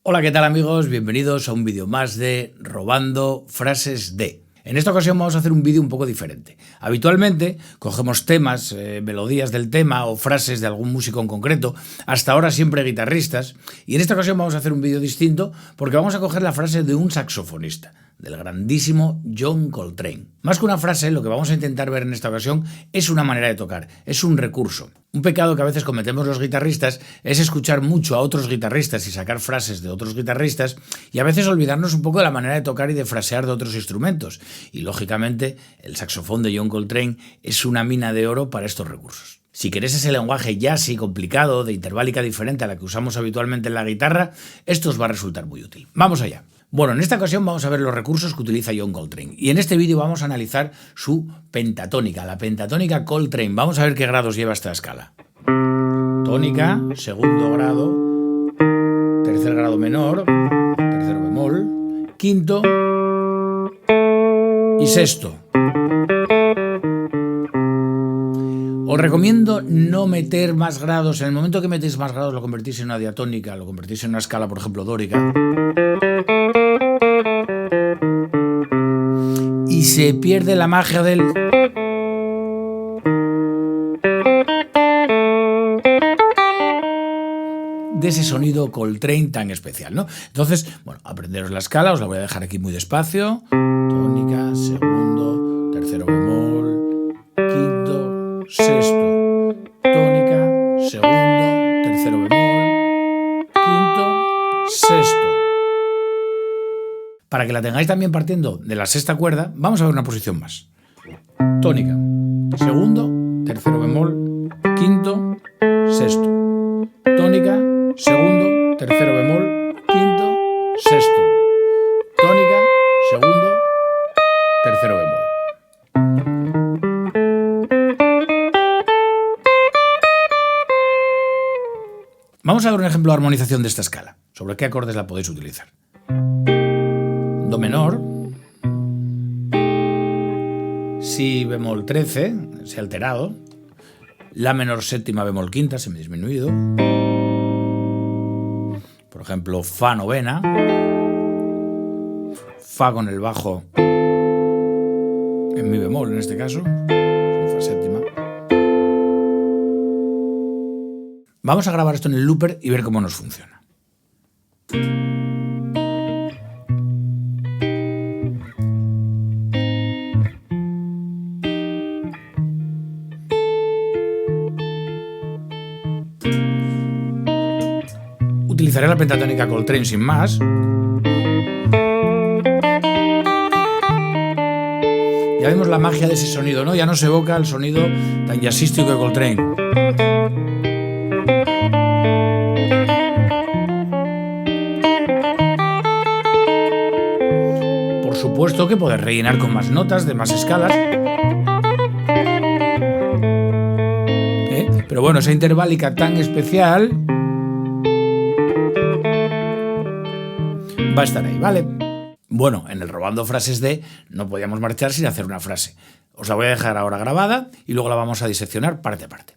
Hola, ¿qué tal amigos? Bienvenidos a un vídeo más de Robando Frases de. En esta ocasión vamos a hacer un vídeo un poco diferente. Habitualmente cogemos temas, melodías del tema o frases de algún músico en concreto, hasta ahora siempre guitarristas, y en esta ocasión vamos a hacer un vídeo distinto porque vamos a coger la frase de un saxofonista, del grandísimo John Coltrane. Más que una frase, lo que vamos a intentar ver en esta ocasión es una manera de tocar, es un recurso. Un pecado que a veces cometemos los guitarristas es escuchar mucho a otros guitarristas y sacar frases de otros guitarristas y a veces olvidarnos un poco de la manera de tocar y de frasear de otros instrumentos. Y lógicamente el saxofón de John Coltrane es una mina de oro para estos recursos. Si querés ese lenguaje jazzy complicado, de interválica diferente a la que usamos habitualmente en la guitarra, esto os va a resultar muy útil. ¡Vamos allá! Bueno, en esta ocasión vamos a ver los recursos que utiliza John Coltrane y en este vídeo vamos a analizar su pentatónica, la pentatónica Coltrane. Vamos a ver qué grados lleva esta escala. Tónica, segundo grado, tercer grado menor, tercero bemol, quinto y sexto. Os recomiendo no meter más grados. En el momento que metéis más grados lo convertís en una diatónica, lo convertís en una escala, por ejemplo, dórica. Y se pierde la magia de ese sonido Coltrane tan especial, ¿no? Entonces, bueno, aprenderos la escala, os la voy a dejar aquí muy despacio. Tónica, segundo, tercero bemol, quinto, sexto. Tónica, segundo, tercero bemol, quinto, sexto. Para que la tengáis también partiendo de la sexta cuerda, vamos a ver una posición más. Tónica, segundo, tercero bemol, quinto, sexto. Tónica, segundo, tercero bemol, quinto, sexto. Tónica, segundo, tercero bemol. Vamos a ver un ejemplo de armonización de esta escala. ¿Sobre qué acordes la podéis utilizar? Do menor, si bemol 13, si alterado, la menor séptima bemol quinta, semidisminuido, por ejemplo, fa novena, fa con el bajo en mi bemol en este caso, fa séptima. Vamos a grabar esto en el looper y ver cómo nos funciona. Utilizaré la pentatónica Coltrane sin más. Ya vemos la magia de ese sonido, ¿no? Ya no se evoca el sonido tan jazzístico de Coltrane. Por supuesto que podés rellenar con más notas, de más escalas. Pero bueno, esa interválica tan especial va a estar ahí, ¿vale? Bueno, en el Robando Frases de no podíamos marchar sin hacer una frase. Os la voy a dejar ahora grabada y luego la vamos a diseccionar parte a parte.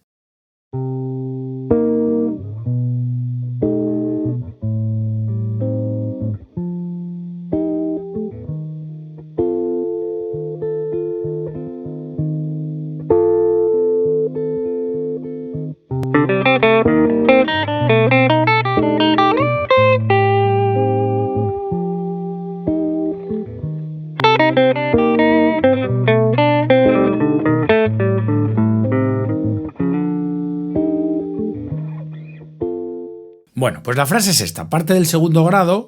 Bueno, pues la frase es esta. Parte del segundo grado.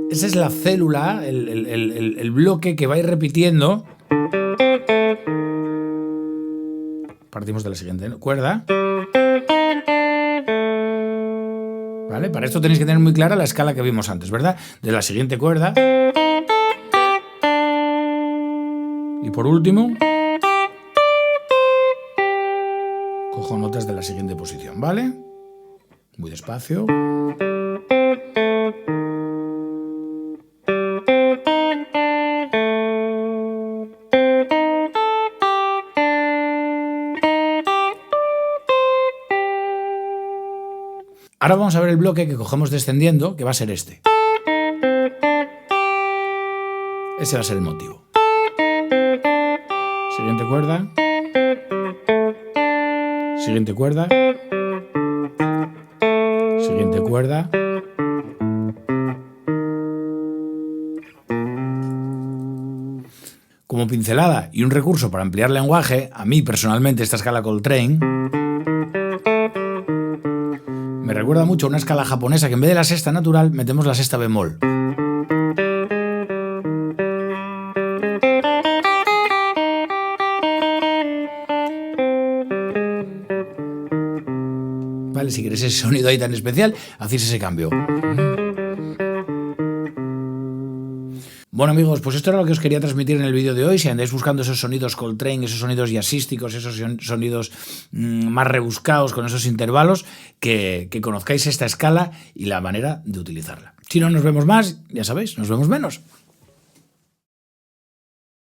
Esa es la célula, el bloque que va a ir repitiendo. Partimos de la siguiente cuerda. ¿Vale? Para esto tenéis que tener muy clara la escala que vimos antes, ¿verdad? De la siguiente cuerda. Y por último, cojo notas de la siguiente posición, ¿vale? Muy despacio. Ahora vamos a ver el bloque que cogemos descendiendo, que va a ser este. Ese va a ser el motivo. Siguiente cuerda. Siguiente cuerda. Siguiente cuerda. Como pincelada y un recurso para ampliar lenguaje, a mí personalmente esta escala Coltrane me recuerda mucho a una escala japonesa que en vez de la sexta natural metemos la sexta bemol. Vale, si queréis ese sonido ahí tan especial, hacéis ese cambio. Bueno amigos, pues esto era lo que os quería transmitir en el vídeo de hoy. Si andáis buscando esos sonidos Coltrane, esos sonidos jazzísticos, esos sonidos más rebuscados con esos intervalos, que conozcáis esta escala y la manera de utilizarla. Si no nos vemos más, ya sabéis, nos vemos menos.